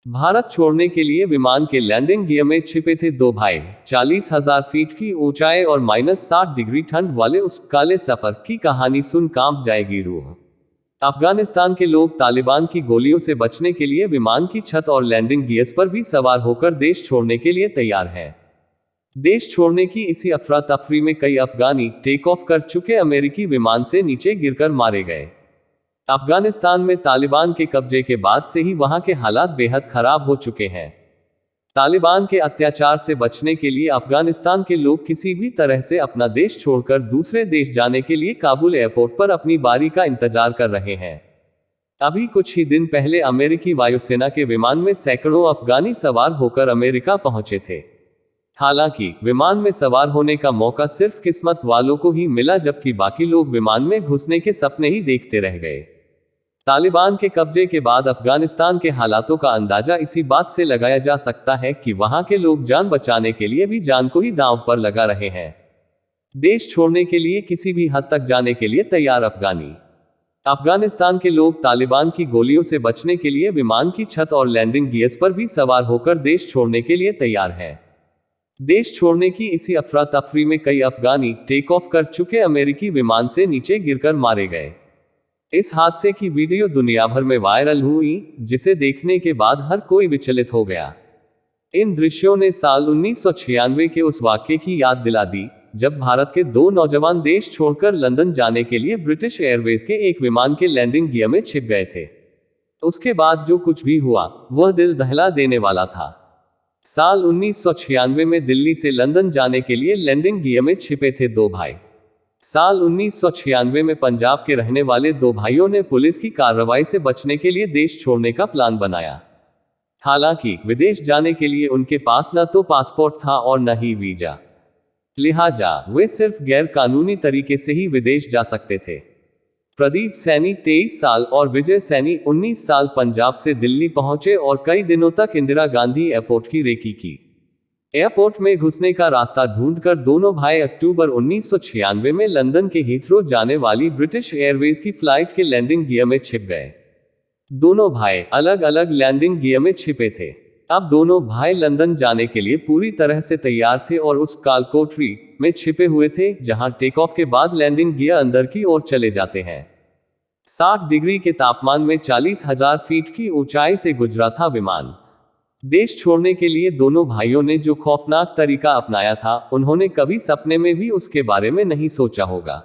भारत छोड़ने के लिए विमान के लैंडिंग गियर में छिपे थे दो भाई। 40,000 फीट की ऊंचाई और -60 डिग्री ठंड वाले उस काले सफर की कहानी सुन कांप जाएगी रूह। अफगानिस्तान के लोग तालिबान की गोलियों से बचने के लिए विमान की छत और लैंडिंग गियर्स पर भी सवार होकर देश छोड़ने के लिए तैयार हैं। देश छोड़ने की इसी अफरा तफरी में कई अफगानी टेक ऑफ कर चुके अमेरिकी विमान से नीचे गिरकर मारे गए। अफगानिस्तान में तालिबान के कब्जे के बाद से ही वहां के हालात बेहद खराब हो चुके हैं। तालिबान के अत्याचार से बचने के लिए अफगानिस्तान के लोग किसी भी तरह से अपना देश छोड़कर दूसरे देश जाने के लिए काबुल एयरपोर्ट पर अपनी बारी का इंतजार कर रहे हैं। अभी कुछ ही दिन पहले अमेरिकी वायुसेना के विमान में सैकड़ों अफगानी सवार होकर अमेरिका पहुंचे थे। हालांकि विमान में सवार होने का मौका सिर्फ किस्मत वालों को ही मिला, जबकि बाकी लोग विमान में घुसने के सपने ही देखते रह गए। तालिबान के कब्जे के बाद अफगानिस्तान के हालातों का अंदाजा इसी बात से लगाया जा सकता है कि वहां के लोग जान बचाने के लिए भी जान को ही दांव पर लगा रहे हैं। देश छोड़ने के लिए किसी भी हद तक जाने के लिए तैयार अफगानिस्तान के लोग तालिबान की गोलियों से बचने के लिए विमान की छत और लैंडिंग गियर्स पर भी सवार होकर देश छोड़ने के लिए तैयार हैं। देश छोड़ने की इसी अफरा तफरी में कई अफगानी टेक ऑफ कर चुके अमेरिकी विमान से नीचे गिरकर मारे गए। इस हादसे की वीडियो दुनिया भर में वायरल हुई, जिसे देखने के बाद हर कोई विचलित हो गया। इन दृश्यों ने साल 1996 के उस वाक्य की याद दिला दी, जब भारत के दो नौजवान देश छोड़कर लंदन जाने के लिए ब्रिटिश एयरवेज के एक विमान के लैंडिंग गियर में छिप गए थे। उसके बाद जो कुछ भी हुआ वह दिल दहला देने वाला था। साल 1996 में दिल्ली से लंदन जाने के लिए लैंडिंग गियर में छिपे थे दो भाई। साल 1996 में पंजाब के रहने वाले दो भाइयों ने पुलिस की कार्रवाई से बचने के लिए देश छोड़ने का प्लान बनाया। हालांकि विदेश जाने के लिए उनके पास न तो पासपोर्ट था और न ही वीजा, लिहाजा वे सिर्फ गैर कानूनी तरीके से ही विदेश जा सकते थे। प्रदीप सैनी 23 साल और विजय सैनी 19 साल पंजाब से दिल्ली पहुंचे और कई दिनों तक इंदिरा गांधी एयरपोर्ट की रेकी की। एयरपोर्ट में घुसने का रास्ता ढूंढकर दोनों भाई अक्टूबर 1996 में लंदन के हीथ्रो जाने वाली ब्रिटिश एयरवेज की फ्लाइट के लैंडिंग गियर में छिप गए। दोनों भाई अलग अलग लैंडिंग गियर में छिपे थे। अब दोनों भाई लंदन जाने के लिए पूरी तरह से तैयार थे और उस कालकोठरी में छिपे हुए थे जहां टेक ऑफ के बाद लैंडिंग गियर अंदर की ओर चले जाते हैं। 60 डिग्री के तापमान में 40,000 फीट की ऊंचाई से गुजरा था विमान। देश छोड़ने के लिए दोनों भाइयों ने जो खौफनाक तरीका अपनाया था, उन्होंने कभी सपने में भी उसके बारे में नहीं सोचा होगा।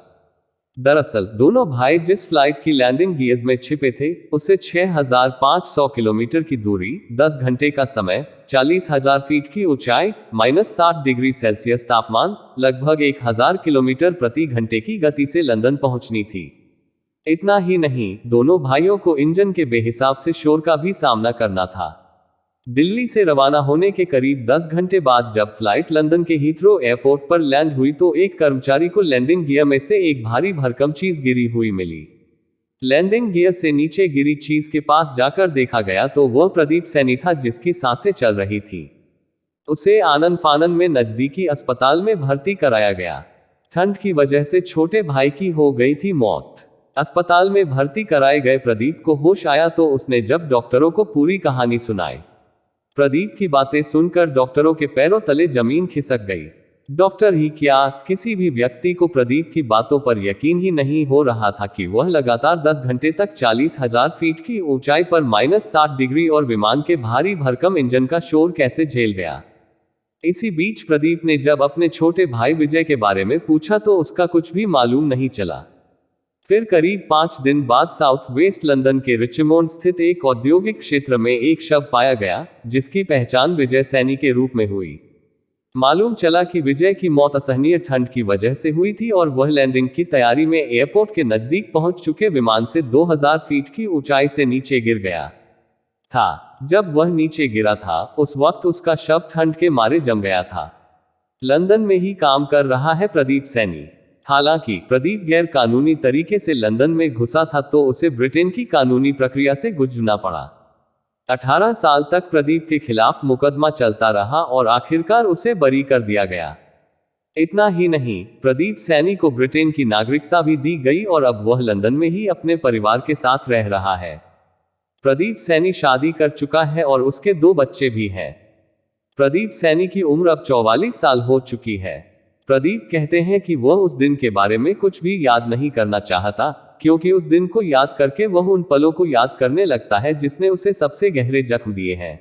दरअसल दोनों भाई जिस फ्लाइट की लैंडिंग गियर्स में छिपे थे, उसे 6,500 किलोमीटर की दूरी, 10 घंटे का समय, 40,000 फीट की ऊंचाई, -60 डिग्री सेल्सियस तापमान, लगभग 1,000 किलोमीटर प्रति घंटे की गति से लंदन पहुंचनी थी। इतना ही नहीं, दोनों भाइयों को इंजन के बेहिसाब से शोर का भी सामना करना था। दिल्ली से रवाना होने के करीब 10 घंटे बाद जब फ्लाइट लंदन के हीथ्रो एयरपोर्ट पर लैंड हुई तो एक कर्मचारी को लैंडिंग गियर में से एक भारी भरकम चीज गिरी हुई मिली। लैंडिंग गियर से नीचे गिरी चीज के पास जाकर देखा गया तो वह प्रदीप सैनी था, जिसकी सांसें चल रही थी। उसे आनन फानन में नजदीकी अस्पताल में भर्ती कराया गया। ठंड की वजह से छोटे भाई की हो गई थी मौत। अस्पताल में भर्ती कराए गए प्रदीप को होश आया तो उसने जब डॉक्टरों को पूरी कहानी सुनाई। प्रदीप की बातें सुनकर डॉक्टरों के पैरों तले जमीन खिसक गई। डॉक्टर ही क्या, किसी भी व्यक्ति को प्रदीप की बातों पर यकीन ही नहीं हो रहा था कि वह लगातार 10 घंटे तक 40,000 फीट की ऊंचाई पर -60 डिग्री और विमान के भारी भरकम इंजन का शोर कैसे झेल गया। इसी बीच प्रदीप ने जब अपने छोटे भाई विजय के बारे में पूछा तो उसका कुछ भी मालूम नहीं चला। फिर करीब 5 दिन बाद साउथ वेस्ट लंदन के रिचमोंड स्थित एक औद्योगिक क्षेत्र में एक शव पाया गया, जिसकी पहचान विजय सैनी के रूप में हुई। मालूम चला कि विजय की मौत असहनीय ठंड की वजह से हुई थी और वह लैंडिंग की तैयारी में एयरपोर्ट के नजदीक पहुंच चुके विमान से 2000 फीट की ऊंचाई से नीचे गिर गया था। जब वह नीचे गिरा था, उस वक्त उसका शव ठंड के मारे जम गया था। लंदन में ही काम कर रहा है प्रदीप सैनी। हालांकि प्रदीप गैर कानूनी तरीके से लंदन में घुसा था तो उसे ब्रिटेन की कानूनी प्रक्रिया से गुजरना पड़ा। 18 साल तक प्रदीप के खिलाफ मुकदमा चलता रहा और आखिरकार उसे बरी कर दिया गया। इतना ही नहीं, प्रदीप सैनी को ब्रिटेन की नागरिकता भी दी गई और अब वह लंदन में ही अपने परिवार के साथ रह रहा है। प्रदीप सैनी शादी कर चुका है और उसके 2 बच्चे भी हैं। प्रदीप सैनी की उम्र अब 44 साल हो चुकी है। प्रदीप कहते हैं कि वह उस दिन के बारे में कुछ भी याद नहीं करना चाहता, क्योंकि उस दिन को याद करके वह उन पलों को याद करने लगता है जिसने उसे सबसे गहरे जख्म दिए हैं।